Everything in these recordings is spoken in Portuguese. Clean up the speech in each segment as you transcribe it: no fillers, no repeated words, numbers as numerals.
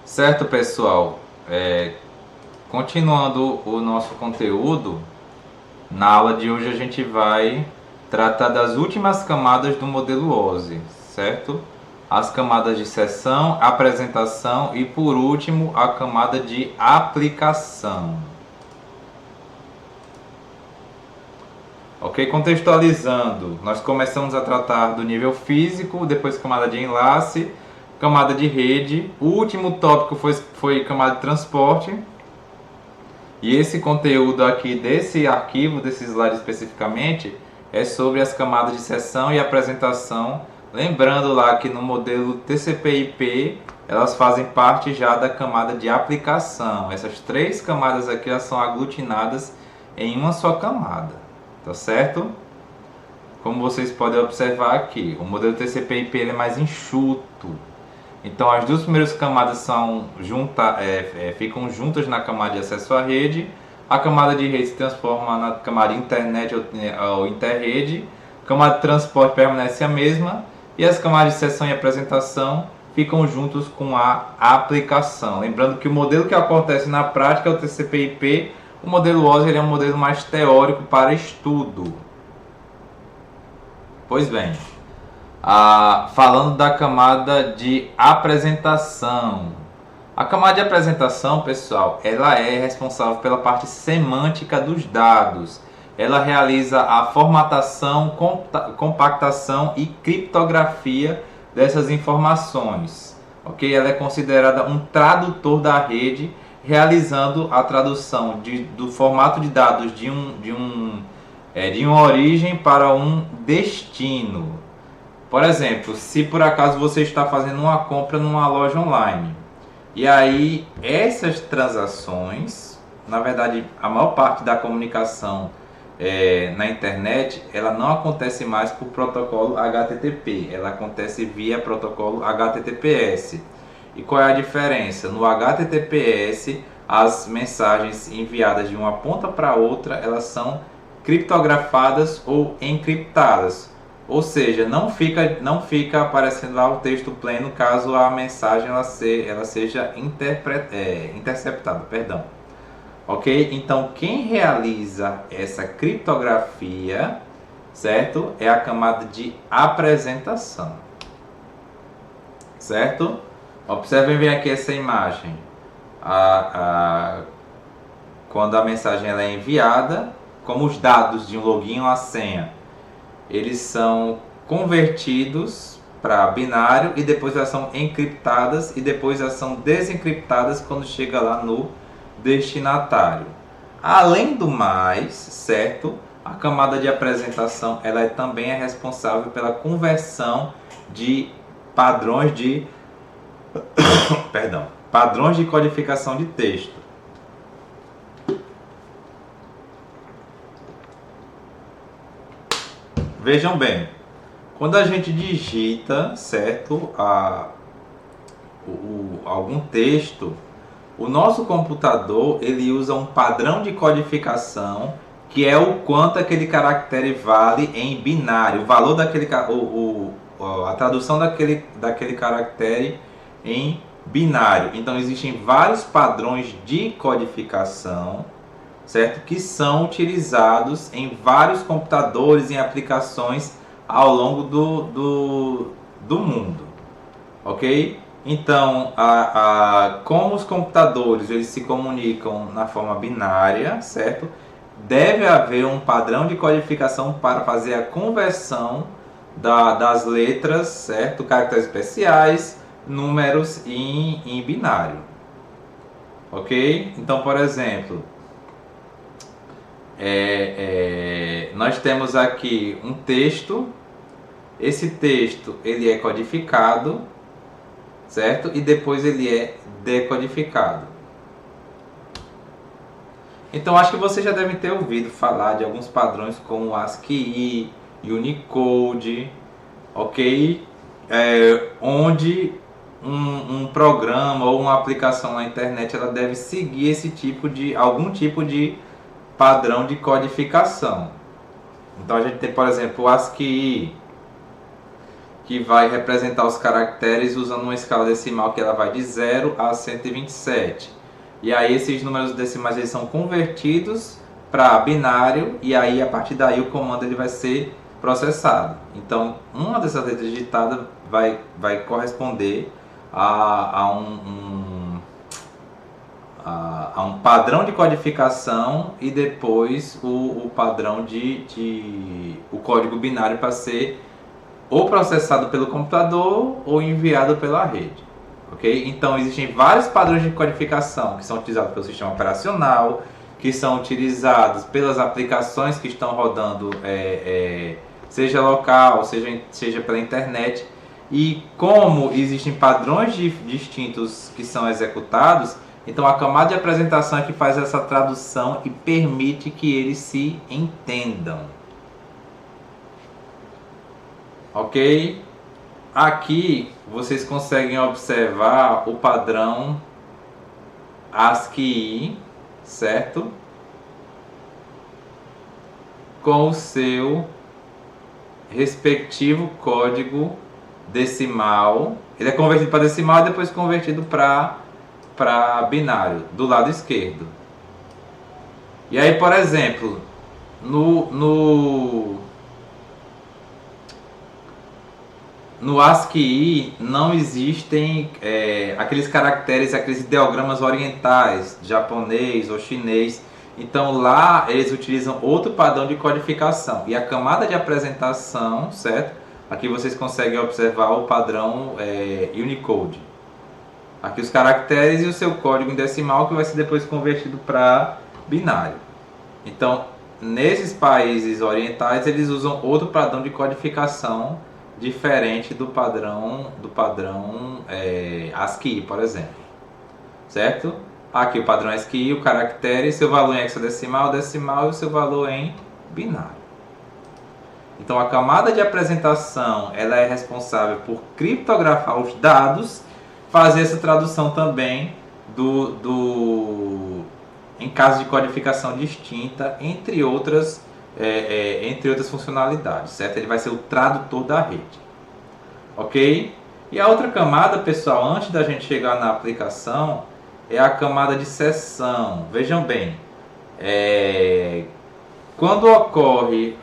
Certo, pessoal? Continuando o nosso conteúdo, na aula de hoje a gente vai tratar das últimas camadas do modelo OSI, certo? As camadas de seção, apresentação e, por último, a camada de aplicação. Ok? Contextualizando, nós começamos a tratar do nível físico, depois camada de enlace, camada de rede. O último tópico foi camada de transporte. E esse conteúdo aqui desse arquivo, desse slide especificamente, é sobre as camadas de seção e apresentação. Lembrando lá que no modelo TCP/IP elas fazem parte já da camada de aplicação. Essas três camadas aqui elas são aglutinadas em uma só camada, tá certo? Como vocês podem observar aqui, o modelo TCP/IP ele é mais enxuto. Então as duas primeiras camadas ficam juntas na camada de acesso à rede. A camada de rede se transforma na camada de internet ou interrede. A camada de transporte permanece a mesma. E as camadas de seção e apresentação ficam juntos com a aplicação. Lembrando que o modelo que acontece na prática é o TCP/IP. O modelo OSI ele é um modelo mais teórico para estudo. Pois bem, falando da camada de apresentação. A camada de apresentação, pessoal, ela é responsável pela parte semântica dos dados. Ela realiza a formatação, compactação e criptografia dessas informações. Ok? Ela é considerada um tradutor da rede, realizando a tradução do formato de dados de uma origem para um destino. Por exemplo, se por acaso você está fazendo uma compra numa loja online, e aí essas transações, na verdade a maior parte da comunicação na internet, ela não acontece mais por protocolo HTTP, ela acontece via protocolo HTTPS. E qual é a diferença? No HTTPS, as mensagens enviadas de uma ponta para outra, elas são criptografadas ou encriptadas. Ou seja, não fica aparecendo lá o texto pleno caso a mensagem ela seja interceptada. Perdão. Ok? Então, quem realiza essa criptografia, certo? É a camada de apresentação. Certo? Observem bem aqui essa imagem. Quando a mensagem ela é enviada, como os dados de um login ou uma senha, eles são convertidos para binário e depois elas são encriptadas e depois elas são desencriptadas quando chega lá no destinatário. Além do mais, certo? A camada de apresentação ela também é responsável pela conversão de padrões de padrões de codificação de texto. Vejam bem, quando a gente digita, certo, algum texto, o nosso computador ele usa um padrão de codificação que é o quanto aquele caractere vale em binário, o valor daquele a tradução daquele caractere em binário. Então existem vários padrões de codificação, certo? Que são utilizados em vários computadores, em aplicações ao longo do mundo, ok? Então, como os computadores eles se comunicam na forma binária, certo? Deve haver um padrão de codificação para fazer a conversão das letras, certo? Caracteres especiais, números em binário, ok? Então, por exemplo, nós temos aqui um texto. Esse texto ele é codificado, certo? E depois ele é decodificado. Então acho que vocês já devem ter ouvido falar de alguns padrões como ASCII, Unicode, ok? Onde um programa ou uma aplicação na internet ela deve seguir algum tipo de padrão de codificação. Então a gente tem, por exemplo, o ASCII, que vai representar os caracteres usando uma escala decimal que ela vai de 0 a 127. E aí esses números decimais eles são convertidos para binário e aí a partir daí o comando ele vai ser processado. Então uma dessas letras digitadas vai corresponder a um padrão de codificação e depois o padrão o código binário para ser ou processado pelo computador ou enviado pela rede. Okay? Então existem vários padrões de codificação que são utilizados pelo sistema operacional, que são utilizados pelas aplicações que estão rodando, seja local, seja pela internet. E como existem padrões distintos que são executados, então a camada de apresentação é que faz essa tradução e permite que eles se entendam. Ok? Aqui vocês conseguem observar o padrão ASCII, certo? Com o seu respectivo código decimal. Ele é convertido para decimal e depois convertido para binário, do lado esquerdo. E aí, por exemplo, no ASCII não existem aqueles caracteres, aqueles ideogramas orientais, japonês ou chinês. Então lá eles utilizam outro padrão de codificação. E a camada de apresentação, certo? Aqui vocês conseguem observar o padrão Unicode. Aqui os caracteres e o seu código em decimal que vai ser depois convertido para binário. Então, nesses países orientais eles usam outro padrão de codificação diferente do padrão ASCII, por exemplo. Certo? Aqui o padrão ASCII, o caractere, seu valor em hexadecimal, decimal e o seu valor em binário. Então a camada de apresentação ela é responsável por criptografar os dados, fazer essa tradução também em caso de codificação distinta, entre outras funcionalidades, certo? Ele vai ser o tradutor da rede, ok? E a outra camada, pessoal, antes da gente chegar na aplicação, é a camada de seção. Vejam bem, quando ocorre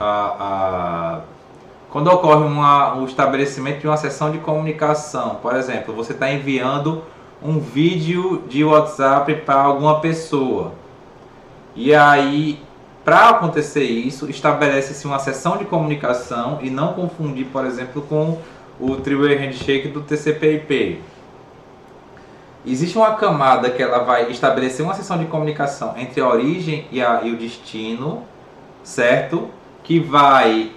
o estabelecimento de uma seção de comunicação, por exemplo, você está enviando um vídeo de WhatsApp para alguma pessoa, e aí, para acontecer isso, estabelece-se uma seção de comunicação e não confundir, por exemplo, com o Three-Way Handshake do TCP/IP. Existe uma camada que ela vai estabelecer uma seção de comunicação entre a origem e o destino, certo? Que vai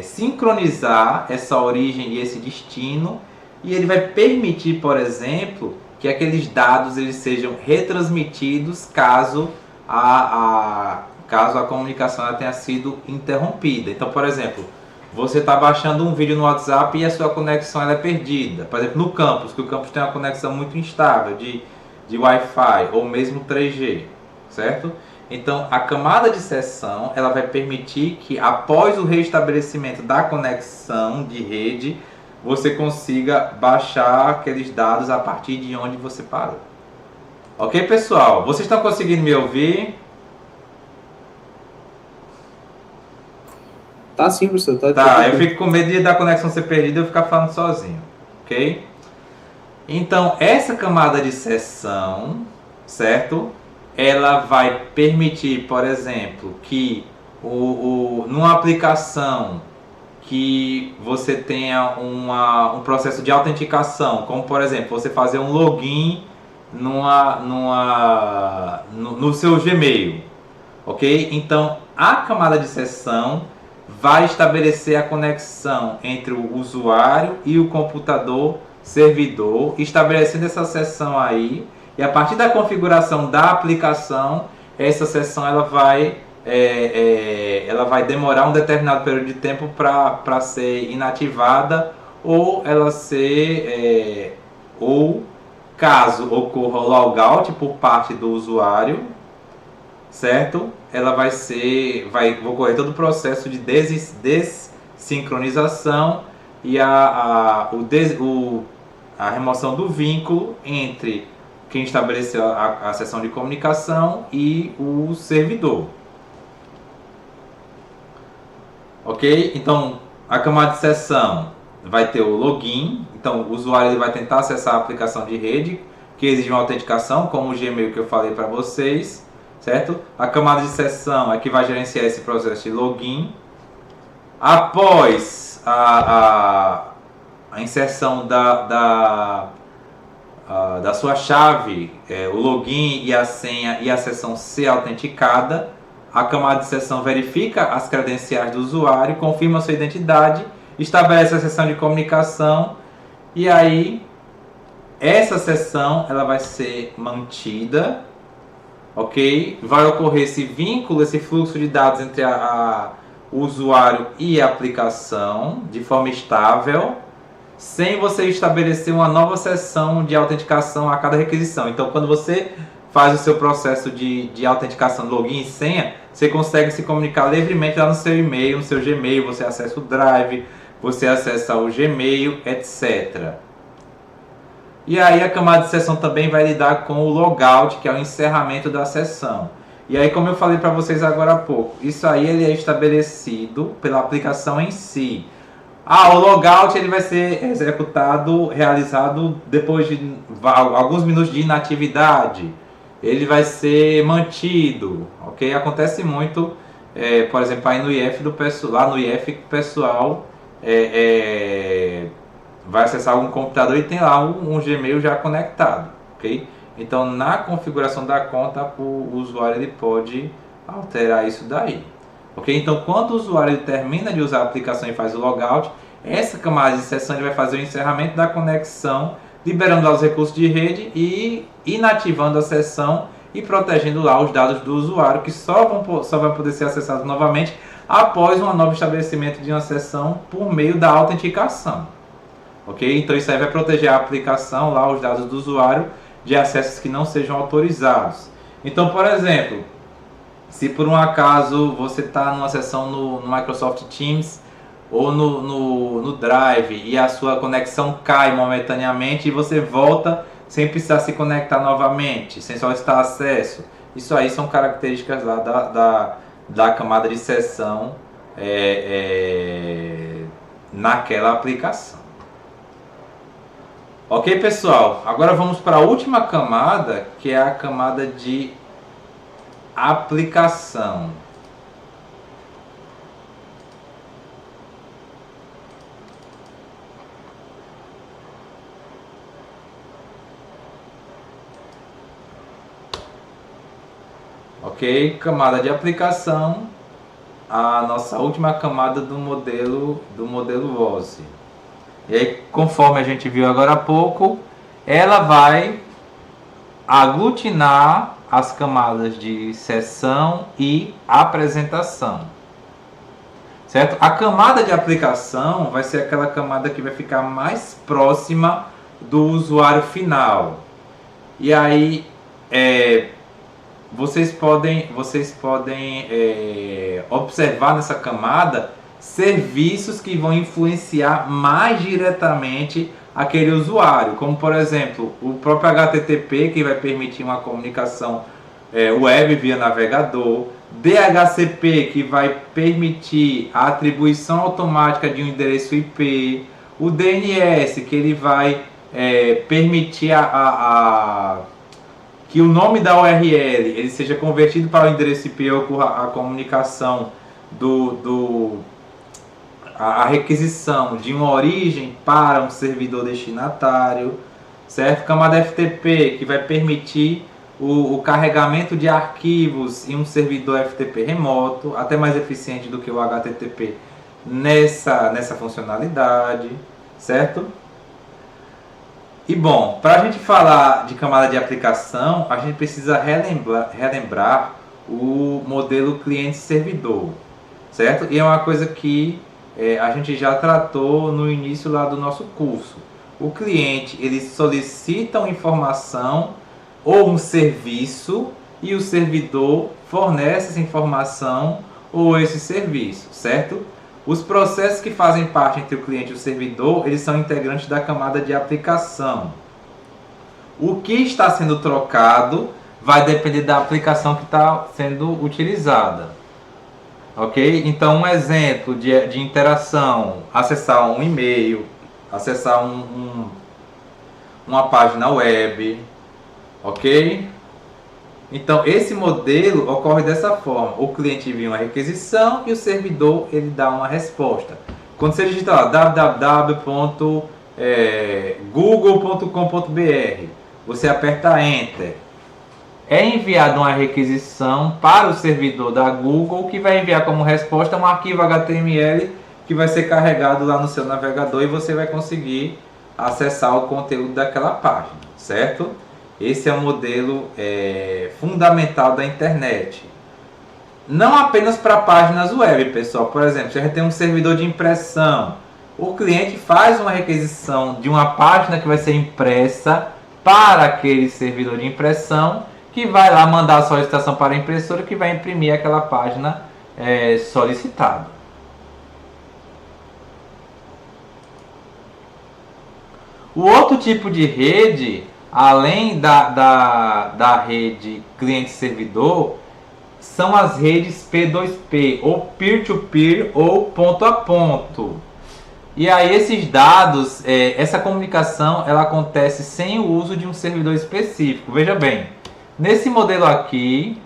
sincronizar essa origem e esse destino, e ele vai permitir, por exemplo, que aqueles dados eles sejam retransmitidos caso a comunicação ela tenha sido interrompida. Então, por exemplo, você está baixando um vídeo no WhatsApp e a sua conexão ela é perdida. Por exemplo, no campus, que o campus tem uma conexão muito instável de Wi-Fi ou mesmo 3G, certo? Então, a camada de seção ela vai permitir que após o restabelecimento da conexão de rede, você consiga baixar aqueles dados a partir de onde você parou. Ok, pessoal? Vocês estão conseguindo me ouvir? Tá sim, professor. Tá, eu fico com medo da conexão ser perdida e eu ficar falando sozinho. Ok? Então, essa camada de seção, certo? Ela vai permitir, por exemplo, que numa aplicação que você tenha um processo de autenticação, como por exemplo, você fazer um login no seu Gmail, ok? Então, a camada de seção vai estabelecer a conexão entre o usuário e o computador servidor, estabelecendo essa seção aí, e a partir da configuração da aplicação, essa seção ela vai demorar um determinado período de tempo para ser inativada, ou ela ser ou caso ocorra o logout por parte do usuário, certo? Ela vai ocorrer todo o processo de desincronização e a remoção do vínculo entre quem estabeleceu a sessão de comunicação e o servidor. Ok? Então, a camada de sessão vai ter o login. Então, o usuário ele vai tentar acessar a aplicação de rede que exige uma autenticação, como o Gmail que eu falei para vocês, certo? A camada de sessão é que vai gerenciar esse processo de login. Após a inserção da sua chave, o login e a senha e a sessão ser autenticada, a camada de sessão verifica as credenciais do usuário, confirma sua identidade, estabelece a sessão de comunicação e aí essa sessão ela vai ser mantida, ok? Vai ocorrer esse vínculo, esse fluxo de dados entre o usuário e a aplicação de forma estável, sem você estabelecer uma nova sessão de autenticação a cada requisição. Então, quando você faz o seu processo de autenticação, login e senha, você consegue se comunicar livremente lá no seu e-mail, no seu Gmail, você acessa o Drive, você acessa o Gmail, etc. E aí a camada de sessão também vai lidar com o logout, que é o encerramento da sessão. E aí, como eu falei para vocês agora há pouco, isso aí ele é estabelecido pela aplicação em si. O logout ele vai ser realizado depois de alguns minutos de inatividade. Ele vai ser mantido, ok? Acontece muito, por exemplo, aí no IF lá no IF o pessoal vai acessar algum computador e tem lá um Gmail já conectado, ok? Então, na configuração da conta, o usuário ele pode alterar isso daí. Ok? Então, quando o usuário termina de usar a aplicação e faz o logout, essa camada de sessão ele vai fazer o encerramento da conexão, liberando lá os recursos de rede e inativando a sessão e protegendo lá os dados do usuário, que só vão poder ser acessados novamente após um novo estabelecimento de uma sessão por meio da autenticação. Ok? Então, isso aí vai proteger a aplicação, lá os dados do usuário, de acessos que não sejam autorizados. Então, por exemplo, se por um acaso você está numa sessão no Microsoft Teams ou no Drive e a sua conexão cai momentaneamente e você volta sem precisar se conectar novamente, sem solicitar acesso, isso aí são características lá da camada de sessão naquela aplicação. Ok, pessoal? Agora vamos para a última camada, que é a camada de aplicação. Ok, camada de aplicação, a nossa última camada do modelo WOSI. E aí, conforme a gente viu agora há pouco, ela vai aglutinar as camadas de sessão e apresentação. Certo? A camada de aplicação vai ser aquela camada que vai ficar mais próxima do usuário final. E aí, vocês podem observar nessa camada serviços que vão influenciar mais diretamente aquele usuário, como por exemplo o próprio HTTP, que vai permitir uma comunicação web via navegador, DHCP, que vai permitir a atribuição automática de um endereço IP, o DNS, que ele vai permitir que o nome da URL ele seja convertido para o endereço IP e ocorra a comunicação a requisição de uma origem para um servidor destinatário, certo? Camada FTP, que vai permitir o carregamento de arquivos em um servidor FTP remoto, até mais eficiente do que o HTTP nessa funcionalidade, certo? E bom, para a gente falar de camada de aplicação, a gente precisa relembrar o modelo cliente-servidor, certo? E é uma coisa que a gente já tratou no início lá do nosso curso. O cliente, ele solicita uma informação ou um serviço e o servidor fornece essa informação ou esse serviço, certo? Os processos que fazem parte entre o cliente e o servidor, eles são integrantes da camada de aplicação. O que está sendo trocado vai depender da aplicação que está sendo utilizada. Ok? Então, um exemplo de interação: acessar um e-mail, acessar uma página web. Ok? Então, esse modelo ocorre dessa forma: o cliente envia uma requisição e o servidor ele dá uma resposta. Quando você digita lá www.google.com.br, você aperta Enter. É enviada uma requisição para o servidor da Google, que vai enviar como resposta um arquivo HTML que vai ser carregado lá no seu navegador e você vai conseguir acessar o conteúdo daquela página, certo? Esse é o modelo fundamental da internet. Não apenas para páginas web, pessoal. Por exemplo, se a gente tem um servidor de impressão, o cliente faz uma requisição de uma página que vai ser impressa para aquele servidor de impressão, que vai lá mandar a solicitação para a impressora, que vai imprimir aquela página solicitada. O outro tipo de rede, além da rede cliente-servidor, são as redes P2P, ou peer-to-peer, ou ponto a ponto. E aí esses dados, essa comunicação, ela acontece sem o uso de um servidor específico. Veja bem, nesse modelo aqui,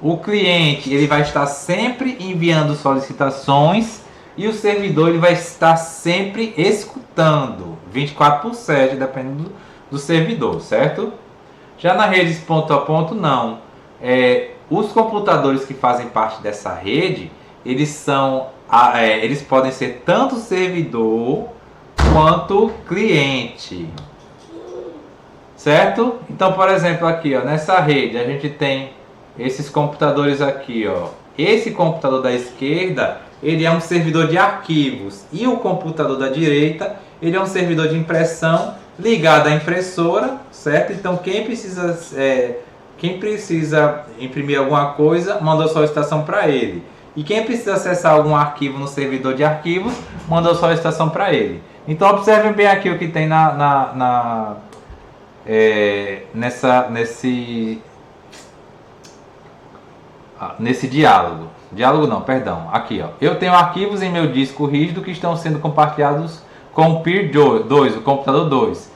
o cliente ele vai estar sempre enviando solicitações e o servidor ele vai estar sempre escutando, 24/7, dependendo do servidor, certo? Já na rede ponto a ponto, não. Os computadores que fazem parte dessa rede, eles podem ser tanto servidor quanto cliente, certo? Então, por exemplo, aqui, ó, nessa rede a gente tem esses computadores aqui, ó. Esse computador da esquerda, ele é um servidor de arquivos, e o computador da direita, ele é um servidor de impressão ligado à impressora, certo? Então, quem precisa imprimir alguma coisa, manda a solicitação para ele. E quem precisa acessar algum arquivo no servidor de arquivos, manda a solicitação para ele. Então, observem bem aqui o que tem nesse diálogo. Diálogo não, perdão. Aqui, ó. Eu tenho arquivos em meu disco rígido que estão sendo compartilhados com o Peer 2, o computador 2.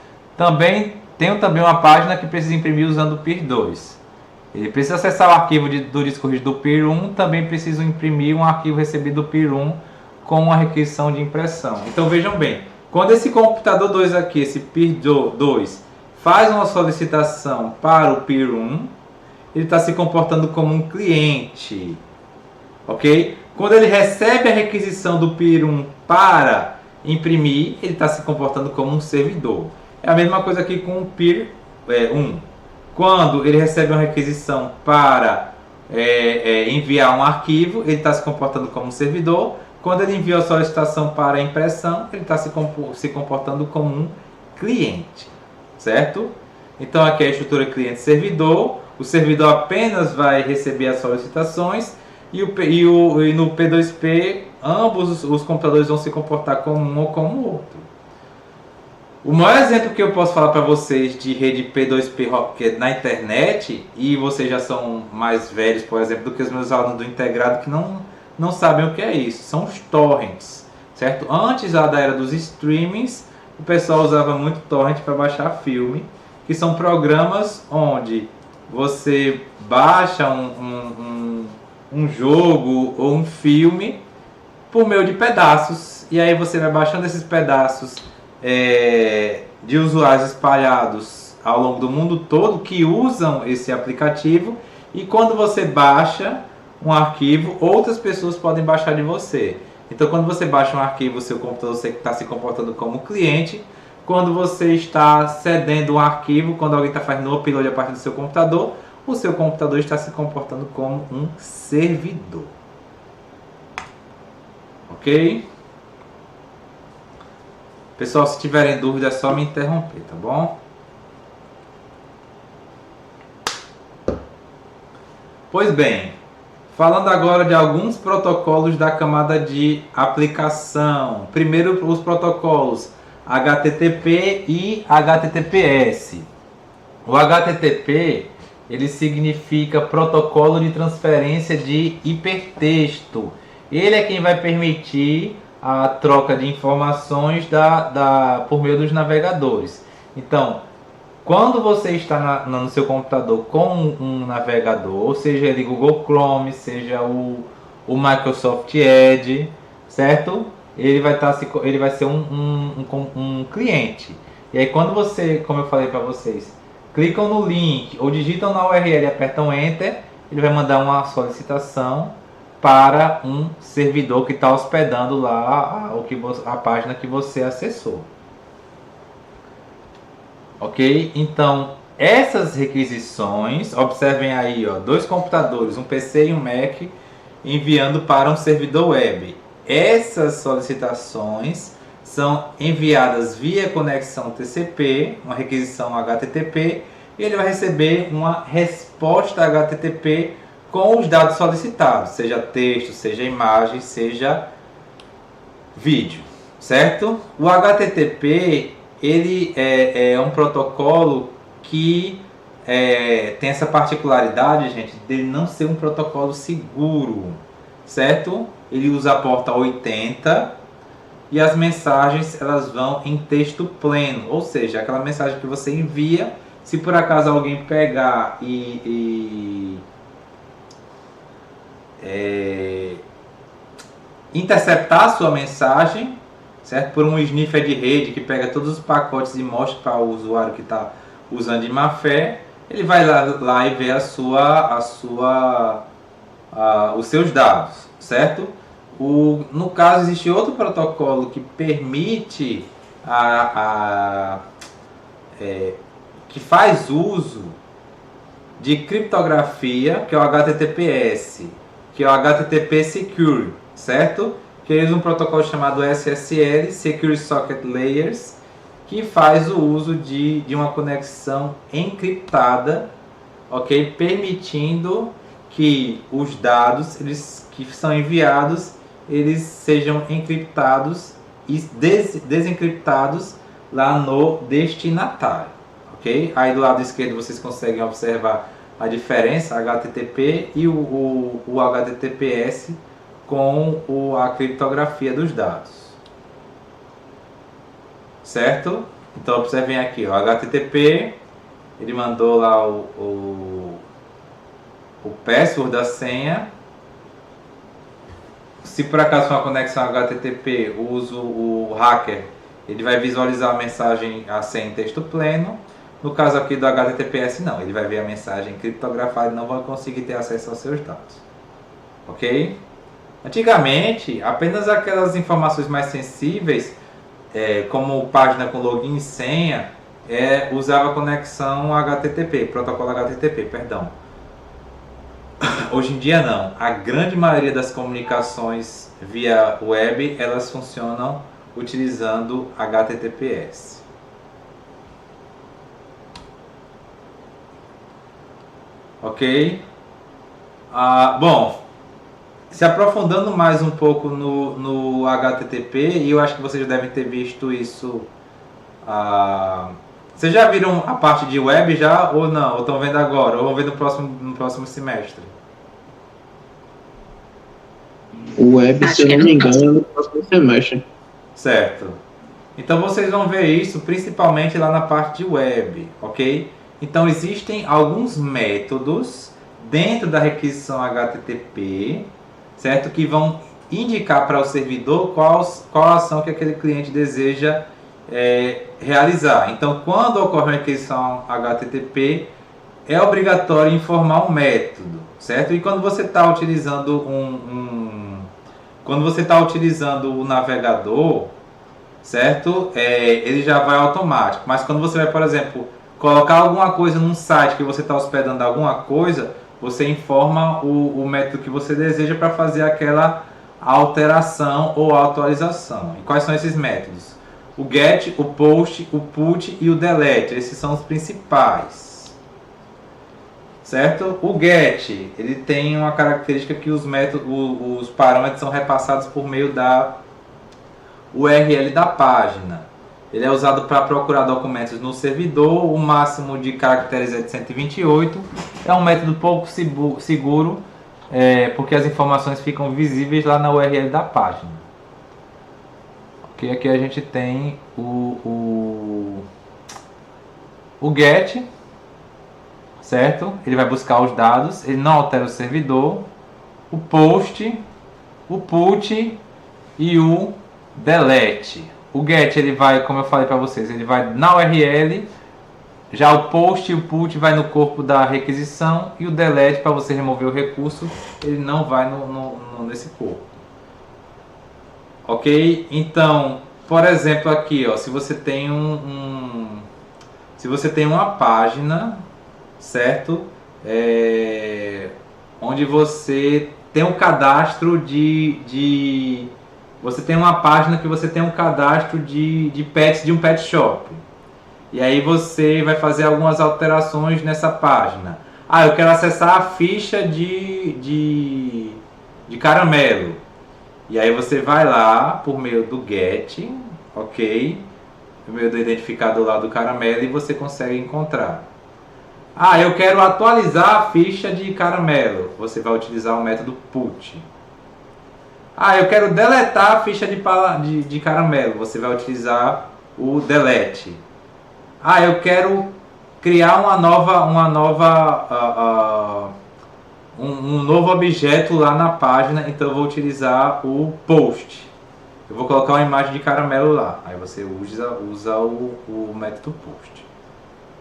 Tenho também uma página que precisa imprimir usando o Peer 2. Ele precisa acessar o arquivo do disco rígido do Peer 1, também precisa imprimir um arquivo recebido do Peer 1 com uma requisição de impressão. Então vejam bem, quando esse computador 2 aqui, esse Peer 2, faz uma solicitação para o Peer 1, ele está se comportando como um cliente, ok? Quando ele recebe a requisição do Peer 1 para imprimir, ele está se comportando como um servidor. É a mesma coisa aqui com o Peer 1. Quando ele recebe uma requisição para enviar um arquivo, ele está se comportando como um servidor. Quando ele envia a solicitação para a impressão, ele está se comportando como um cliente, certo? Então aqui é a estrutura cliente-servidor. O servidor apenas vai receber as solicitações e no P2P ambos os computadores vão se comportar como um ou como o outro. O maior exemplo que eu posso falar para vocês de rede P2P na internet, e vocês já são mais velhos, por exemplo, do que os meus alunos do integrado que não sabem o que é isso, são os torrents, certo? Antes da era dos streamings, o pessoal usava muito torrent para baixar filme, que são programas onde você baixa um jogo ou um filme por meio de pedaços, e aí você vai baixando esses pedaços de usuários espalhados ao longo do mundo todo que usam esse aplicativo, e quando você baixa um arquivo, outras pessoas podem baixar de você. Então quando você baixa um arquivo, o seu computador está se comportando como cliente. Quando você está cedendo um arquivo, quando alguém está fazendo o upload a partir do seu computador, o seu computador está se comportando como um servidor. Ok? Pessoal, se tiverem dúvida é só me interromper, tá bom? Pois bem, Falando agora de alguns protocolos da camada de aplicação. Primeiro, os protocolos HTTP e HTTPS. O HTTP, ele significa Protocolo de Transferência de Hipertexto. Ele é quem vai permitir a troca de informações por meio dos navegadores. Então, quando você está no seu computador com um navegador, seja ele Google Chrome, seja o Microsoft Edge, certo? Ele vai ser um cliente. E aí quando você, como eu falei para vocês, clicam no link ou digitam na URL e apertam Enter, ele vai mandar uma solicitação para um servidor que está hospedando lá a página que você acessou. Ok? Então, essas requisições, observem aí, ó, 2 computadores, um PC e um Mac, enviando para um servidor web. Essas solicitações são enviadas via conexão TCP, uma requisição HTTP, e ele vai receber uma resposta HTTP com os dados solicitados, seja texto, seja imagem, seja vídeo, certo? O HTTP, ele é um protocolo que tem essa particularidade, gente, dele não ser um protocolo seguro, certo? Ele usa a porta 80 e as mensagens elas vão em texto pleno, ou seja, aquela mensagem que você envia, se por acaso alguém pegar e interceptar a sua mensagem, certo? Por um sniffer de rede que pega todos os pacotes e mostra para o usuário que está usando de má fé, ele vai lá e vê os seus dados, certo? No caso, existe outro protocolo que permite que faz uso de criptografia, que é o HTTPS, que é o HTTP Secure, certo? Que eles um protocolo chamado SSL, Secure Socket Layers, que faz o uso de uma conexão encriptada, ok? Permitindo que os dados que são enviados, eles sejam encriptados e desencriptados lá no destinatário, ok? Aí do lado esquerdo vocês conseguem observar a diferença HTTP e o HTTPS com a criptografia dos dados, certo? Então observem aqui, o HTTP, ele mandou lá o password da senha. Se por acaso for uma conexão HTTP, o hacker, ele vai visualizar a mensagem, a senha em texto pleno. No caso aqui do HTTPS não, ele vai ver a mensagem criptografada e não vai conseguir ter acesso aos seus dados, ok? Antigamente, apenas aquelas informações mais sensíveis, como página com login e senha, usava conexão HTTP, protocolo HTTP, perdão. Hoje em dia não, a grande maioria das comunicações via web, elas funcionam utilizando HTTPS. Ok? Bom, se aprofundando mais um pouco no HTTP, e eu acho que vocês devem ter visto isso. Vocês já viram a parte de web já ou não? Ou estão vendo agora? Ou vão ver no próximo semestre? O web, se eu não me engano, é no próximo semestre. Certo. Então vocês vão ver isso principalmente lá na parte de web, ok? Então existem alguns métodos dentro da requisição HTTP, certo? Que vão indicar para o servidor qual ação que aquele cliente deseja realizar. Então, quando ocorre uma requisição HTTP, é obrigatório informar um método, certo? E quando você está utilizando o navegador, certo? Ele já vai automático. Mas quando você vai, por exemplo, colocar alguma coisa num site que você está hospedando alguma coisa, você informa o método que você deseja para fazer aquela alteração ou atualização. E quais são esses métodos? O GET, o POST, o PUT e o DELETE. Esses são os principais. certo? O get, ele tem uma característica que os parâmetros são repassados por meio da URL da página. Ele é usado para procurar documentos no servidor, o máximo de caracteres é de 128. É um método pouco seguro, porque as informações ficam visíveis lá na URL da página. Ok, aqui a gente tem o get, certo? Ele vai buscar os dados, ele não altera o servidor, o post, o put e o delete. O get, ele vai, como eu falei para vocês, ele vai na URL, já o post e o put vai no corpo da requisição, e o delete, para você remover o recurso, ele não vai nesse corpo. Ok? Então, por exemplo, aqui, ó, se você tem se você tem uma página, certo? Onde você tem um cadastro você tem uma página que você tem um cadastro de pets de um pet shop. E aí você vai fazer algumas alterações nessa página. Ah, eu quero acessar a ficha de caramelo. E aí você vai lá por meio do get, ok? Por meio do identificador lá do caramelo, e você consegue encontrar. Ah, eu quero atualizar a ficha de caramelo. Você vai utilizar o método put. Ah, eu quero deletar a ficha de caramelo. Você vai utilizar o delete. Ah, eu quero criar um novo objeto lá na página, então eu vou utilizar o post. Eu vou colocar uma imagem de caramelo lá. Aí você usa o método post.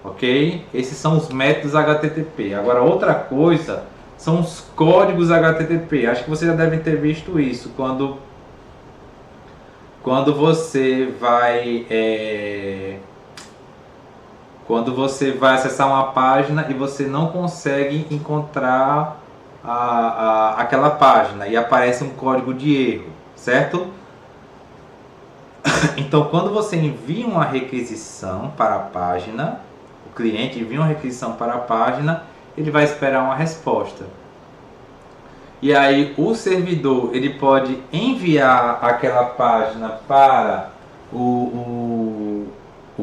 Ok? Esses são os métodos HTTP. Agora, outra coisa são os códigos HTTP. Acho que vocês já devem ter visto isso quando você vai acessar uma página e você não consegue encontrar aquela página e aparece um código de erro, certo? Então, quando você envia uma requisição para a página, o cliente envia uma requisição para a página, ele vai esperar uma resposta. E aí o servidor, ele pode enviar aquela página para o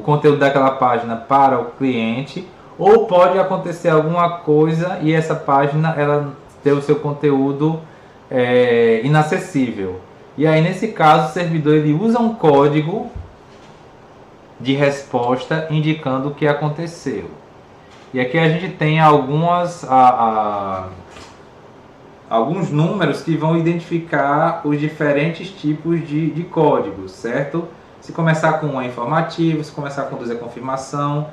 conteúdo daquela página para o cliente, ou pode acontecer alguma coisa e essa página ela ter o seu conteúdo inacessível. E aí nesse caso o servidor ele usa um código de resposta indicando o que aconteceu. E aqui a gente tem alguns números que vão identificar os diferentes tipos de códigos, certo? Se começar com 1 é informativo, se começar com 2 é confirmação,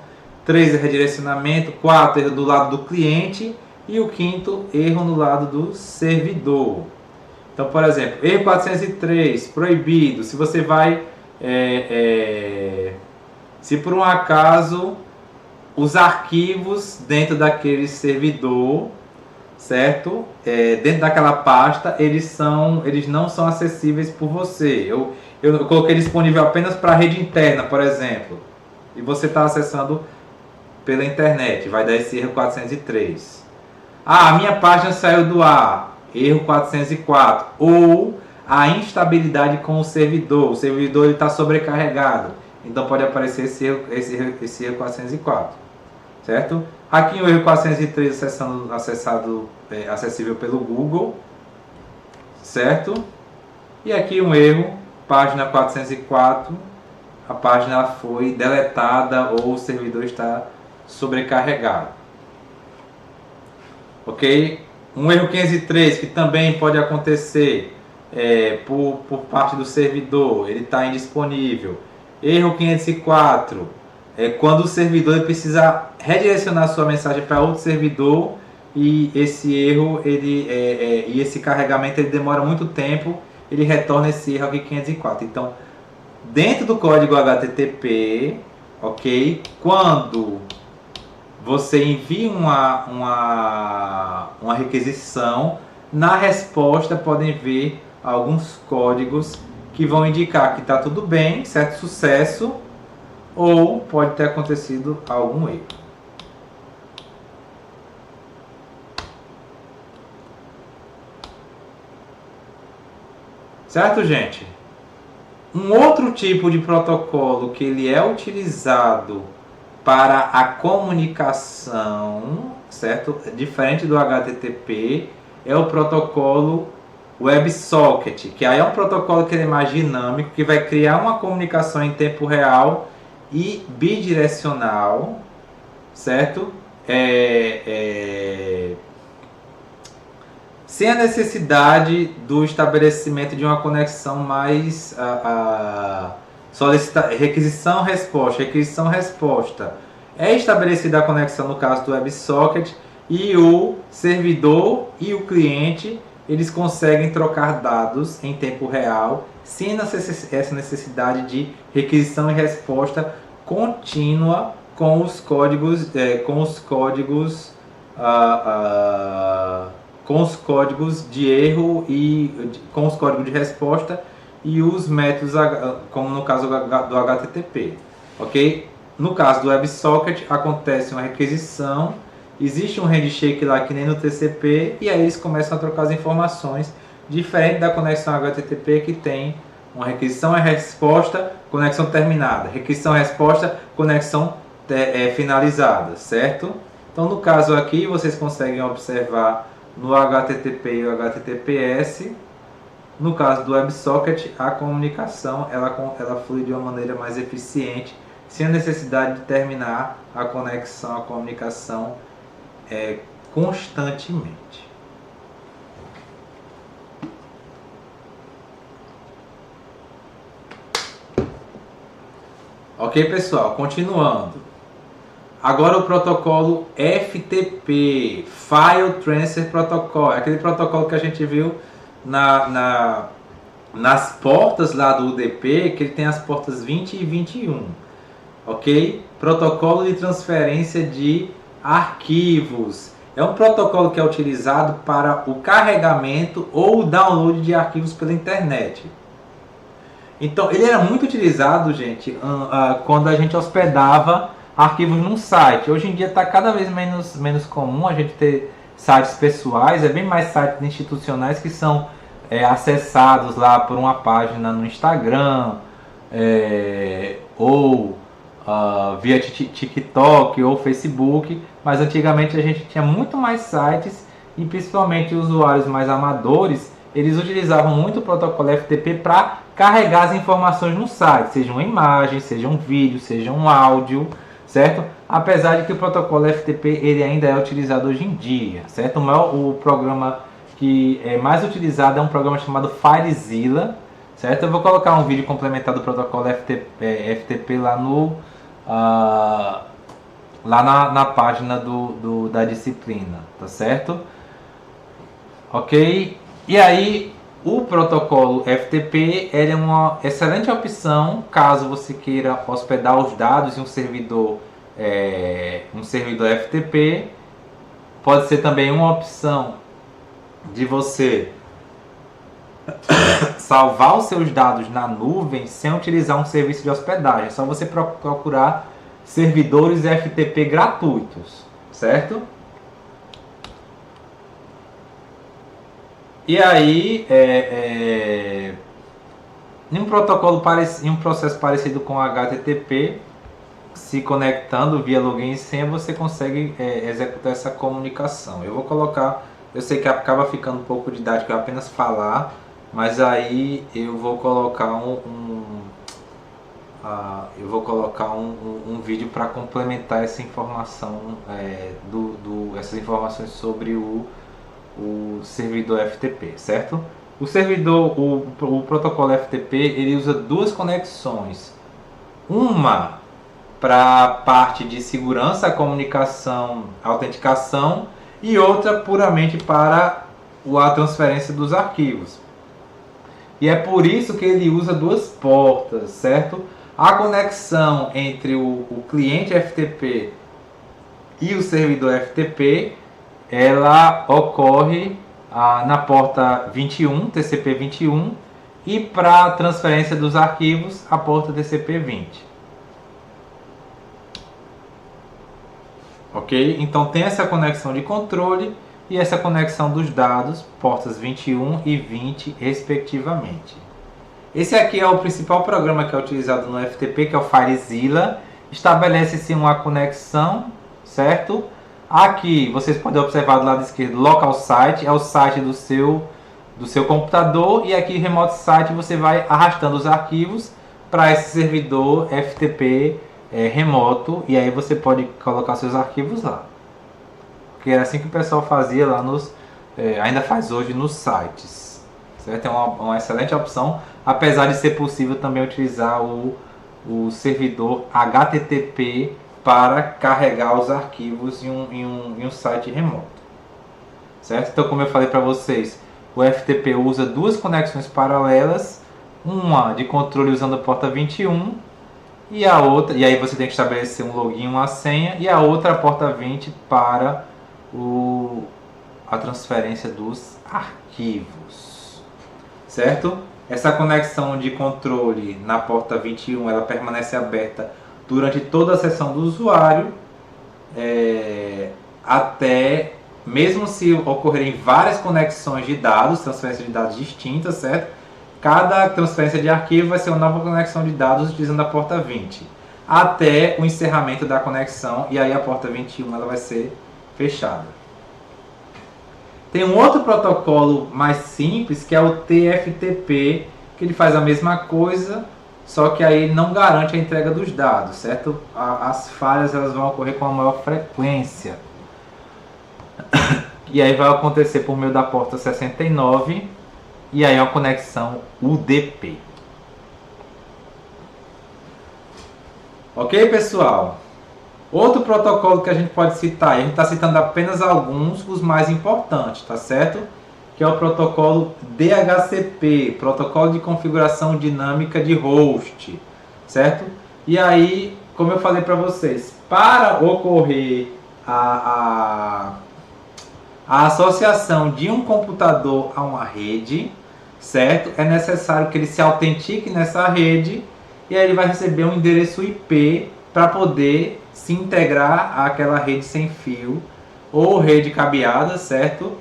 3 é redirecionamento, 4 erro do lado do cliente e o 5º erro no lado do servidor. Então, por exemplo, erro 403, proibido. Se você vai, se por um acaso os arquivos dentro daquele servidor, certo? Dentro daquela pasta, eles não são acessíveis por você. Eu coloquei disponível apenas para a rede interna, por exemplo. E você está acessando pela internet, vai dar esse erro 403. Ah, a minha página saiu do ar, erro 404. Ou a instabilidade com o servidor ele está sobrecarregado. Então pode aparecer esse erro 404, certo? Aqui o erro 403 acessível pelo Google, certo? E aqui um erro, página 404, a página foi deletada ou o servidor está sobrecarregado. Ok? Um erro 503 que também pode acontecer por parte do servidor, ele está indisponível. Erro 504 quando o servidor precisa redirecionar sua mensagem para outro servidor e esse erro e esse carregamento ele demora muito tempo, ele retorna esse erro aqui 504. Então, dentro do código HTTP, ok, quando você envia uma requisição, na resposta podem ver alguns códigos que vão indicar que está tudo bem, certo sucesso, ou pode ter acontecido algum erro. Certo, gente? Um outro tipo de protocolo que ele é utilizado para a comunicação, certo? Diferente do HTTP, é o protocolo WebSocket, que aí é um protocolo que ele é mais dinâmico, que vai criar uma comunicação em tempo real e bidirecional, certo? Sem a necessidade do estabelecimento de uma conexão mais requisição-resposta. Requisição-resposta. É estabelecida a conexão no caso do WebSocket e o servidor e o cliente eles conseguem trocar dados em tempo real sem essa necessidade de requisição e resposta contínua com os códigos de erro e com os códigos de resposta e os métodos, como no caso do HTTP, ok? No caso do WebSocket acontece uma requisição, existe um handshake lá que nem no TCP e aí eles começam a trocar as informações, diferente da conexão HTTP que tem uma requisição e resposta, conexão terminada, requisição e resposta, conexão finalizada, certo? Então no caso aqui vocês conseguem observar no HTTP e o HTTPS, no caso do WebSocket, a comunicação ela flui de uma maneira mais eficiente, sem a necessidade de terminar a comunicação constantemente. Ok, pessoal? Continuando. Agora o protocolo FTP, File Transfer Protocol, aquele protocolo que a gente viu nas portas lá do UDP, que ele tem as portas 20 e 21, ok? Protocolo de transferência de arquivos. É um protocolo que é utilizado para o carregamento ou o download de arquivos pela internet. Então, ele era muito utilizado, gente, quando a gente hospedava arquivos num site. Hoje em dia está cada vez menos comum a gente ter sites pessoais, é bem mais sites institucionais que são acessados lá por uma página no Instagram ou via TikTok ou Facebook, mas antigamente a gente tinha muito mais sites e principalmente usuários mais amadores, eles utilizavam muito o protocolo FTP para carregar as informações no site, seja uma imagem, seja um vídeo, seja um áudio, certo? Apesar de que o protocolo FTP ele ainda é utilizado hoje em dia, certo? O programa que é mais utilizado é um programa chamado FileZilla, certo? Eu vou colocar um vídeo complementar do protocolo FTP lá na página da disciplina, tá certo? Ok? E aí, o protocolo FTP ele é uma excelente opção caso você queira hospedar os dados em um servidor FTP. Pode ser também uma opção de você salvar os seus dados na nuvem sem utilizar um serviço de hospedagem. É só você procurar servidores FTP gratuitos, certo? E aí, em um processo parecido com o HTTP, se conectando via login e senha, você consegue executar essa comunicação. Eu vou colocar, eu sei que acaba ficando um pouco didático eu apenas falar, mas aí eu vou colocar um vídeo para complementar essa informação, essas informações sobre o servidor FTP, certo? O protocolo FTP ele usa duas conexões, uma para a parte de segurança, comunicação, autenticação e outra puramente para a transferência dos arquivos. E é por isso que ele usa duas portas, certo? A conexão entre o cliente FTP e o servidor FTP ela ocorre na porta 21, TCP 21, e para a transferência dos arquivos, a porta TCP 20. Ok? Então tem essa conexão de controle e essa conexão dos dados, portas 21 e 20 respectivamente. Esse aqui é o principal programa que é utilizado no FTP, que é o FileZilla. Estabelece-se uma conexão, certo? Aqui vocês podem observar do lado esquerdo, Local Site, é o site do seu computador, e aqui Remote Site você vai arrastando os arquivos para esse servidor FTP remoto, e aí você pode colocar seus arquivos lá. Porque era assim que o pessoal fazia lá ainda faz hoje nos sites, certo? É uma excelente opção, apesar de ser possível também utilizar o servidor HTTP para carregar os arquivos em um site remoto, certo? Então, como eu falei para vocês, o FTP usa duas conexões paralelas, uma de controle usando a porta 21 e a outra, e aí você tem que estabelecer um login e uma senha, e a outra a porta 20 para a transferência dos arquivos, certo? Essa conexão de controle na porta 21 ela permanece aberta durante toda a sessão do usuário, até, mesmo se ocorrerem várias conexões de dados, transferência de dados distintas, certo? Cada transferência de arquivo vai ser uma nova conexão de dados utilizando a porta 20, até o encerramento da conexão, e aí a porta 21 ela vai ser fechada. Tem um outro protocolo mais simples, que é o TFTP, que ele faz a mesma coisa, só que aí não garante a entrega dos dados, certo? As falhas elas vão ocorrer com a maior frequência. E aí vai acontecer por meio da porta 69, e aí é uma conexão UDP. Ok, pessoal? Outro protocolo que a gente pode citar, a gente está citando apenas alguns, os mais importantes, tá certo? Que é o protocolo DHCP, Protocolo de Configuração Dinâmica de Host, certo? E aí, como eu falei para vocês, para ocorrer a associação de um computador a uma rede, certo? É necessário que ele se autentique nessa rede, e aí ele vai receber um endereço IP para poder se integrar àquela rede sem fio ou rede cabeada, certo?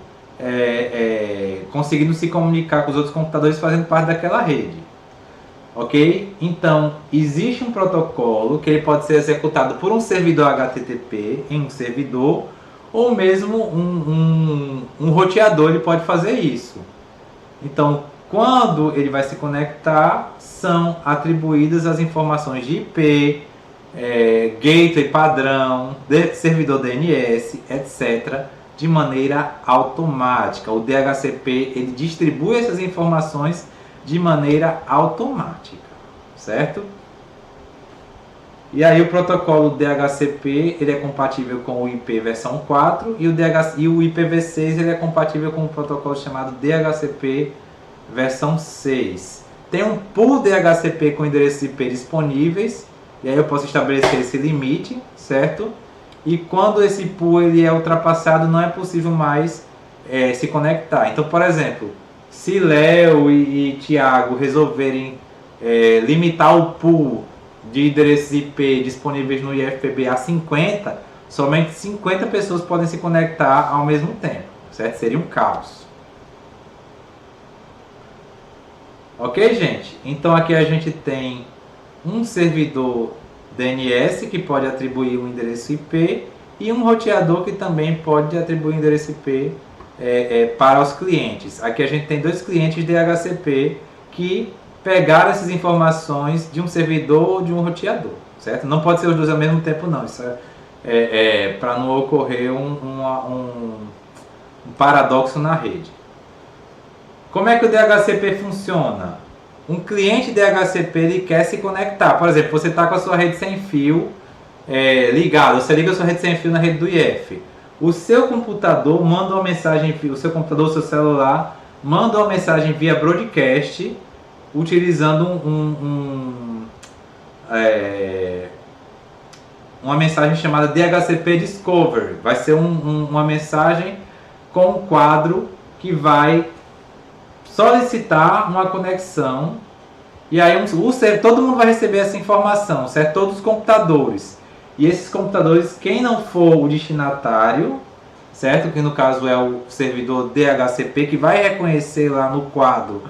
Conseguindo se comunicar com os outros computadores fazendo parte daquela rede. Ok? Então, existe um protocolo que ele pode ser executado por um servidor HTTP em um servidor, ou mesmo um roteador ele pode fazer isso. Então, quando ele vai se conectar, são atribuídas as informações de IP, gateway padrão, servidor DNS, etc., de maneira automática. O DHCP ele distribui essas informações de maneira automática, certo? E aí o protocolo DHCP ele é compatível com o IP versão 4 e o IPv6 ele é compatível com um protocolo chamado DHCP versão 6. Tem um pool DHCP com endereços IP disponíveis, e aí eu posso estabelecer esse limite, certo? E quando esse pool ele é ultrapassado, não é possível mais se conectar. Então, por exemplo, se Léo e Thiago resolverem limitar o pool de endereços IP disponíveis no IFPB a 50, somente 50 pessoas podem se conectar ao mesmo tempo, certo? Seria um caos. Ok, gente? Então aqui a gente tem um servidor DNS que pode atribuir um endereço IP e um roteador que também pode atribuir um endereço IP para os clientes. Aqui a gente tem dois clientes DHCP que pegaram essas informações de um servidor ou de um roteador, certo? Não pode ser os dois ao mesmo tempo, não. Isso para não ocorrer um paradoxo na rede. Como é que o DHCP funciona? Um cliente DHCP ele quer se conectar. Por exemplo, você está com a sua rede sem fio ligada. Você liga a sua rede sem fio na rede do IF. O seu computador manda uma mensagem, o seu computador, o seu celular, manda uma mensagem via broadcast, utilizando uma mensagem chamada DHCP Discover. Vai ser uma mensagem com um quadro que vai solicitar uma conexão, e aí todo mundo vai receber essa informação, certo? Todos os computadores. E esses computadores, quem não for o destinatário, certo? Que no caso é o servidor DHCP, que vai reconhecer lá no quadro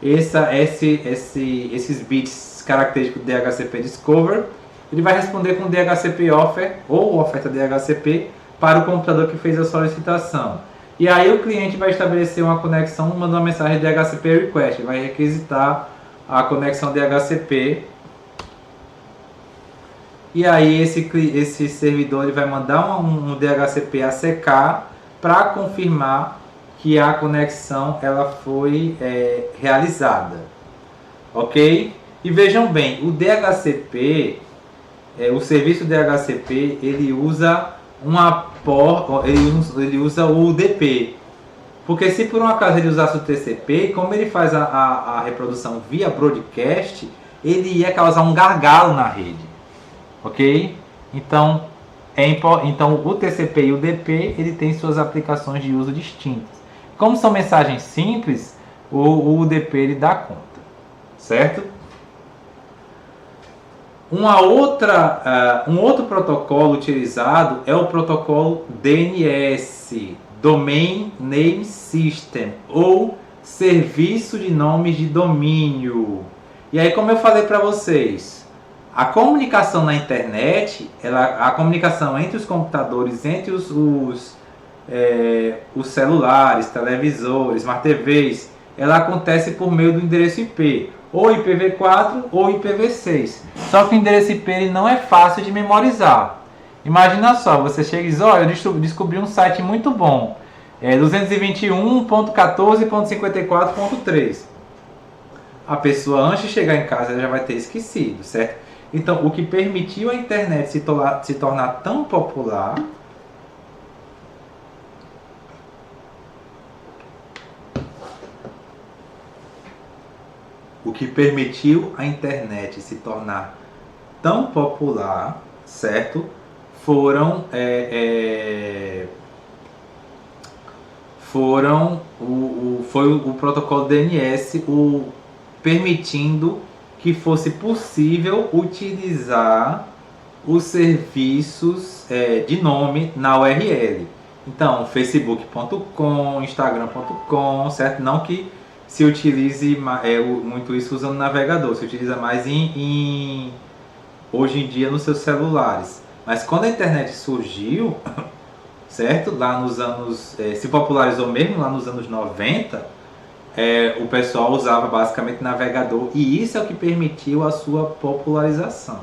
esses bits característicos do DHCP Discover. Ele vai responder com DHCP Offer ou oferta DHCP para o computador que fez a solicitação. E aí o cliente vai estabelecer uma conexão, mandando uma mensagem de DHCP Request, vai requisitar a conexão DHCP. E aí esse servidor ele vai mandar um DHCP ACK para confirmar que a conexão ela foi realizada, ok? E vejam bem, o DHCP, o serviço DHCP, ele usa ele usa o UDP, porque se por um acaso ele usasse o TCP, como ele faz a reprodução via broadcast, ele ia causar um gargalo na rede, ok? Então o TCP e o UDP ele tem suas aplicações de uso distintas. Como são mensagens simples, o UDP ele dá conta, certo? Um outro protocolo utilizado é o protocolo DNS, Domain Name System, ou Serviço de Nomes de Domínio. E aí, como eu falei para vocês, a comunicação na internet, a comunicação entre os computadores, entre os celulares, televisores, smart TVs, ela acontece por meio do endereço IP, ou IPv4 ou IPv6. Só que o endereço IP ele não é fácil de memorizar. Imagina só, você chega e diz, eu descobri um site muito bom, 221.14.54.3. A pessoa antes de chegar em casa ela já vai ter esquecido, certo? Então, o que permitiu a internet se tornar tão popular certo? Foi o protocolo DNS, permitindo que fosse possível utilizar os serviços de nome na URL. Então, facebook.com, instagram.com, certo? Não que se utilize muito isso usando navegador, se utiliza mais hoje em dia nos seus celulares. Mas quando a internet surgiu, certo? Lá nos anos, se popularizou mesmo lá nos anos 90, o pessoal usava basicamente navegador, e isso é o que permitiu a sua popularização,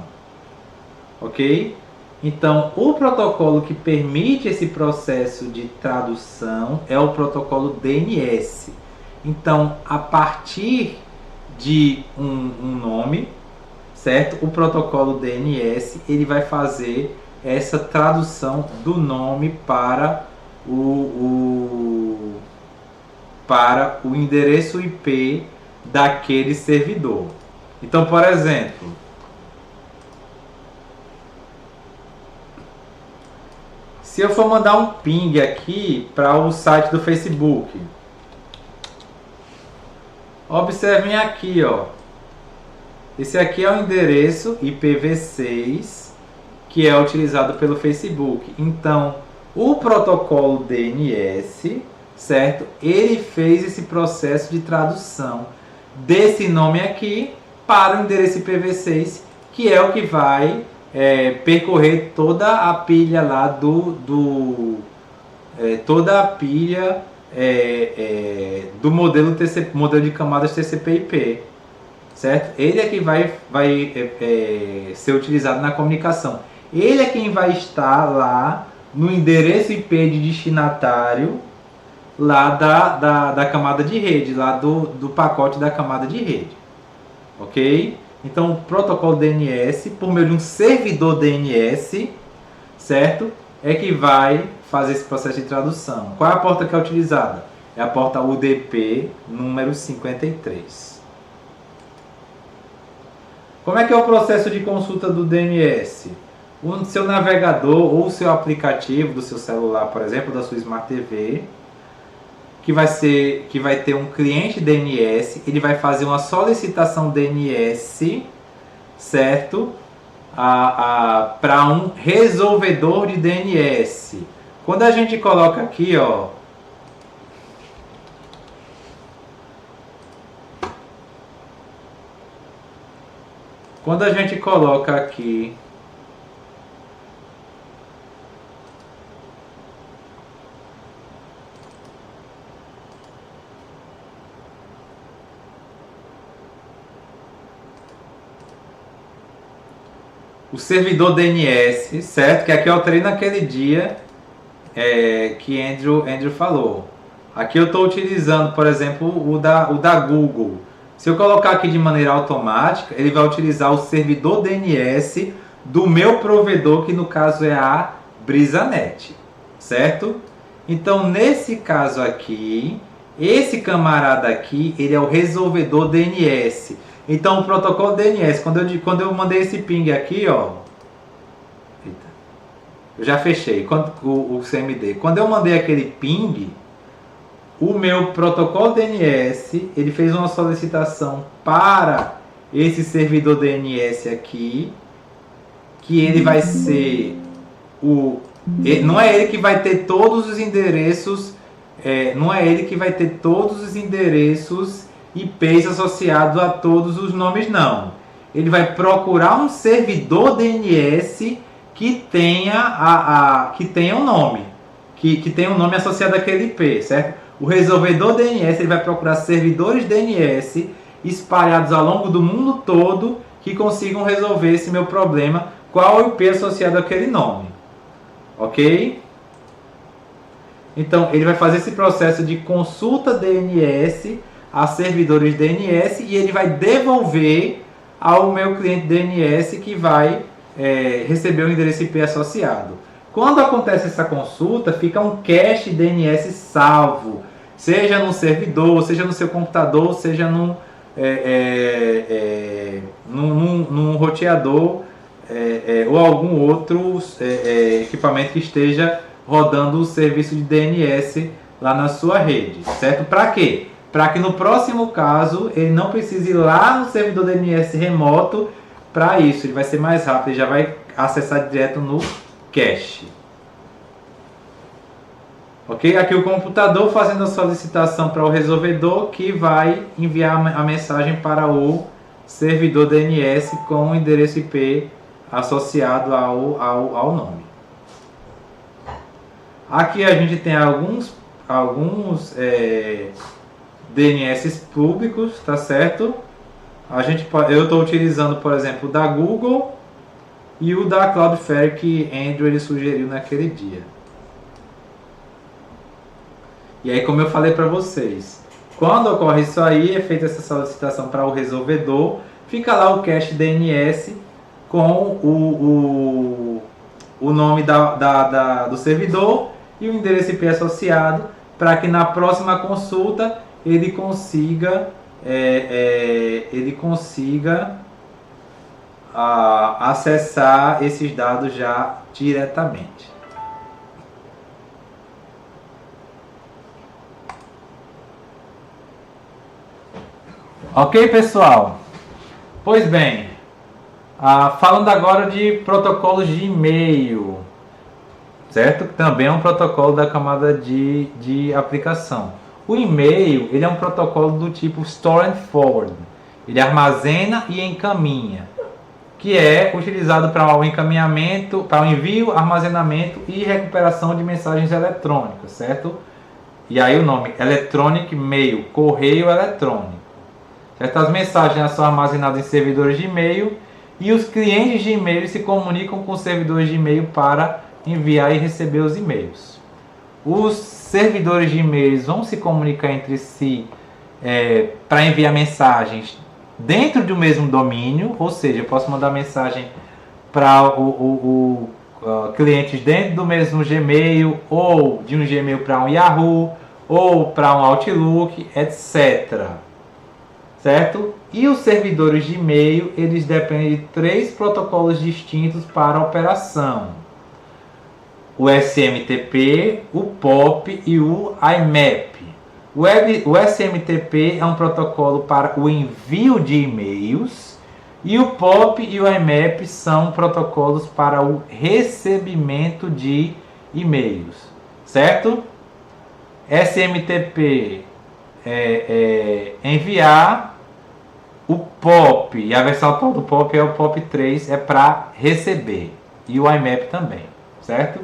ok? Então, o protocolo que permite esse processo de tradução é o protocolo DNS. Então, a partir de um nome, certo? O protocolo DNS ele vai fazer essa tradução do nome para o endereço IP daquele servidor. Então, por exemplo, se eu for mandar um ping aqui para o site do Facebook, observem aqui, ó. Esse aqui é o endereço IPv6 que é utilizado pelo Facebook. Então, o protocolo DNS, certo? Ele fez esse processo de tradução desse nome aqui para o endereço IPv6, que é o que vai percorrer toda a pilha lá toda a pilha do modelo de camadas TCP/IP, certo? Ele é que vai ser utilizado na comunicação. Ele é quem vai estar lá no endereço IP de destinatário lá da camada de rede, lá do pacote da camada de rede, ok? Então, o protocolo DNS, por meio de um servidor DNS, certo? É que vai fazer esse processo de tradução. Qual é a porta que é utilizada? É a porta UDP número 53. Como é que é o processo de consulta do DNS? O seu navegador ou o seu aplicativo do seu celular, por exemplo, da sua Smart TV, que vai ter um cliente DNS, ele vai fazer uma solicitação DNS, certo? Para um resolvedor de DNS. Quando a gente coloca aqui, ó, quando a gente coloca aqui o servidor DNS, certo? Que aqui eu alterei naquele dia que Andrew falou. Aqui eu estou utilizando, por exemplo, o da Google. Se eu colocar aqui de maneira automática, ele vai utilizar o servidor DNS do meu provedor, que no caso é a BrisaNet, certo? Então, nesse caso aqui, esse camarada aqui, ele é o resolvedor DNS. Então, o protocolo DNS, quando eu mandei esse ping aqui, ó, eu já fechei o CMD. Quando eu mandei aquele ping, o meu protocolo DNS, ele fez uma solicitação para esse servidor DNS aqui, que ele vai ser não é ele que vai ter todos os endereços, não é ele que vai ter todos os endereços IPs associados a todos os nomes, não. Ele vai procurar um servidor DNS que tenha um nome, que tenha um nome associado àquele IP, certo? O resolvedor DNS, ele vai procurar servidores DNS espalhados ao longo do mundo todo que consigam resolver esse meu problema, qual é o IP associado àquele nome. Ok? Então, ele vai fazer esse processo de consulta DNS a servidores DNS e ele vai devolver ao meu cliente DNS que vai receber o endereço IP associado. Quando acontece essa consulta, fica um cache DNS salvo, seja no servidor, seja no seu computador, seja num roteador ou algum outro equipamento que esteja rodando o serviço de DNS lá na sua rede, certo? Para quê? Para que no próximo caso ele não precise ir lá no servidor DNS remoto para isso, ele vai ser mais rápido, ele já vai acessar direto no cache. Ok? Aqui o computador fazendo a solicitação para o resolvedor que vai enviar a mensagem para o servidor DNS com o endereço IP associado ao nome. Aqui a gente tem alguns DNS públicos, tá certo? Eu estou utilizando, por exemplo, o da Google e o da Cloudflare que Andrew ele sugeriu naquele dia. E aí, como eu falei para vocês, quando ocorre isso aí, é feita essa solicitação para o resolvedor, fica lá o cache DNS com o nome do servidor e o endereço IP associado, para que na próxima consulta ele consiga acessar esses dados já diretamente. Ok, pessoal? Pois bem, falando agora de protocolos de e-mail, certo? Que também é um protocolo da camada de aplicação. O e-mail, ele é um protocolo do tipo Store and Forward. Ele armazena e encaminha, que é utilizado para o encaminhamento, para o envio, armazenamento e recuperação de mensagens eletrônicas, certo? E aí o nome, Electronic Mail, correio eletrônico. Certo? As mensagens são armazenadas em servidores de e-mail e os clientes de e-mail se comunicam com os servidores de e-mail para enviar e receber os e-mails. Os servidores de e-mails vão se comunicar entre si para enviar mensagens dentro do mesmo domínio, ou seja, eu posso mandar mensagem para clientes dentro do mesmo Gmail, ou de um Gmail para um Yahoo, ou para um Outlook, etc. Certo? E os servidores de e-mail, eles dependem de 3 protocolos distintos para a operação: o SMTP, o POP e o IMAP. O SMTP é um protocolo para o envio de e-mails e o POP e o IMAP são protocolos para o recebimento de e-mails. certo? SMTP é enviar. O POP, e a versão atual do POP é o POP 3, é para receber. E o IMAP também, certo?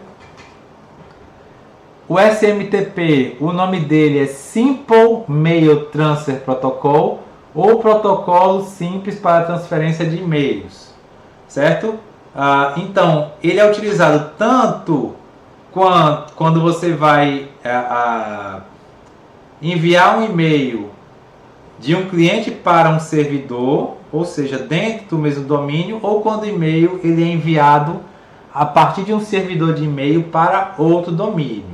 O SMTP, o nome dele é Simple Mail Transfer Protocol, ou protocolo simples para transferência de e-mails, certo? Então, ele é utilizado tanto quando você vai enviar um e-mail de um cliente para um servidor, ou seja, dentro do mesmo domínio, ou quando o e-mail ele é enviado a partir de um servidor de e-mail para outro domínio,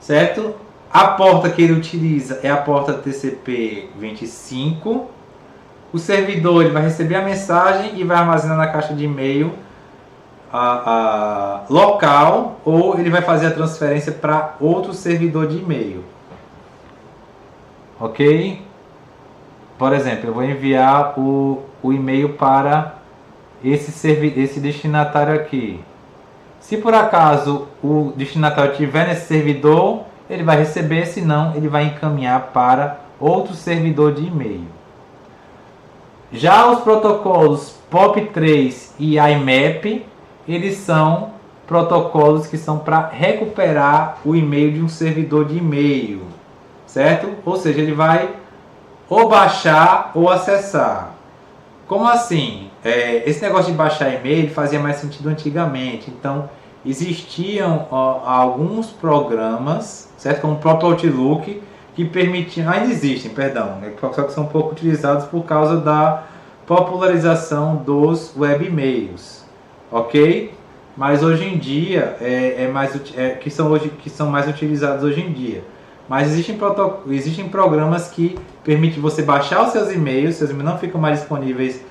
certo? A porta que ele utiliza é a porta TCP/25. O servidor ele vai receber a mensagem e vai armazenar na caixa de e-mail local, ou ele vai fazer a transferência para outro servidor de e-mail. Ok? Por exemplo, eu vou enviar o e-mail para esse destinatário aqui. Se por acaso o destinatário estiver nesse servidor, ele vai receber, senão ele vai encaminhar para outro servidor de e-mail. Já os protocolos POP3 e IMAP, eles são protocolos que são para recuperar o e-mail de um servidor de e-mail, certo? Ou seja, ele vai ou baixar ou acessar. Como assim? Esse negócio de baixar e-mail fazia mais sentido antigamente. Então, existiam alguns programas, certo? Como o próprio Outlook, que permitiam, ainda existem, perdão, só que são pouco utilizados por causa da popularização dos web e-mails, ok? Mas hoje em dia que são mais utilizados hoje em dia. Mas existem programas que permitem você baixar os seus e-mails não ficam mais disponíveis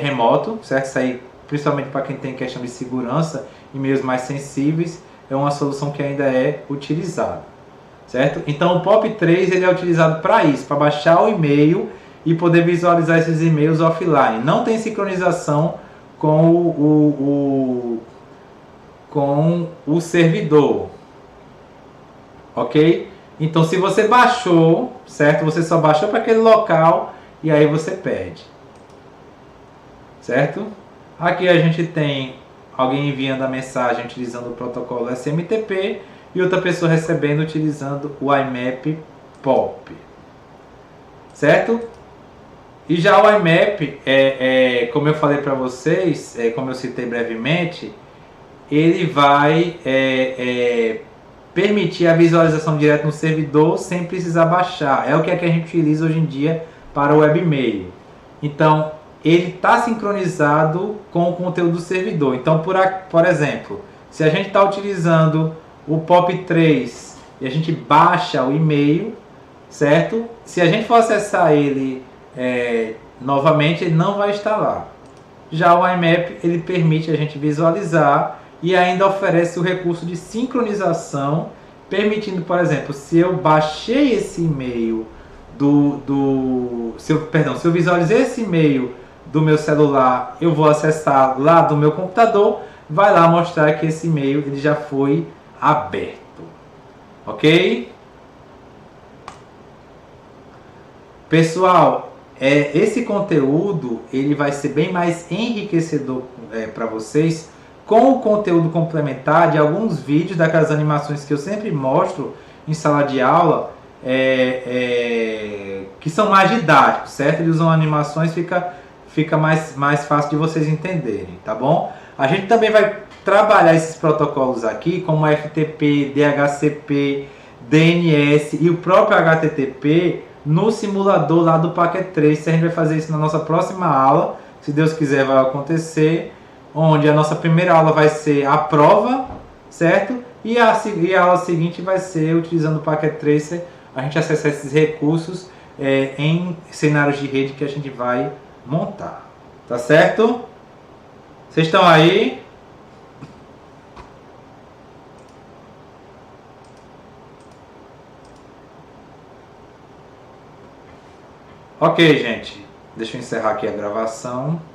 remoto, certo? Isso aí, principalmente para quem tem questão de segurança, e-mails mais sensíveis, é uma solução que ainda é utilizada, certo? Então o POP3 ele é utilizado para isso, para baixar o e-mail e poder visualizar esses e-mails offline. Não tem sincronização com o servidor, ok? Então, se você baixou, certo? Você só baixou para aquele local e aí você pede, certo? Aqui a gente tem alguém enviando a mensagem utilizando o protocolo SMTP e outra pessoa recebendo utilizando o IMAP POP, certo? E já o IMAP, como eu falei para vocês, como eu citei brevemente, ele vai permitir a visualização direta no servidor sem precisar baixar. É o que a gente utiliza hoje em dia para o webmail. Então, ele está sincronizado com o conteúdo do servidor. Então, por exemplo, se a gente está utilizando o POP3 e a gente baixa o e-mail, certo? Se a gente for acessar ele novamente, ele não vai estar lá. Já o IMAP, ele permite a gente visualizar e ainda oferece o recurso de sincronização, permitindo, por exemplo, se eu baixei esse e-mail se eu visualizei esse e-mail do meu celular, eu vou acessar lá do meu computador, vai lá mostrar que esse e-mail ele já foi aberto. Ok? Pessoal, esse conteúdo ele vai ser bem mais enriquecedor para vocês, com o conteúdo complementar de alguns vídeos daquelas animações que eu sempre mostro em sala de aula, que são mais didáticos, certo? Eles usam animações, fica mais fácil de vocês entenderem, tá bom? A gente também vai trabalhar esses protocolos aqui, como FTP, DHCP, DNS e o próprio HTTP no simulador lá do Packet Trace. A gente vai fazer isso na nossa próxima aula, se Deus quiser vai acontecer, onde a nossa primeira aula vai ser a prova, certo? E a aula seguinte vai ser utilizando o Packet Tracer, a gente acessar esses recursos em cenários de rede que a gente vai montar, tá certo? Vocês estão aí? Ok, gente, deixa eu encerrar aqui a gravação.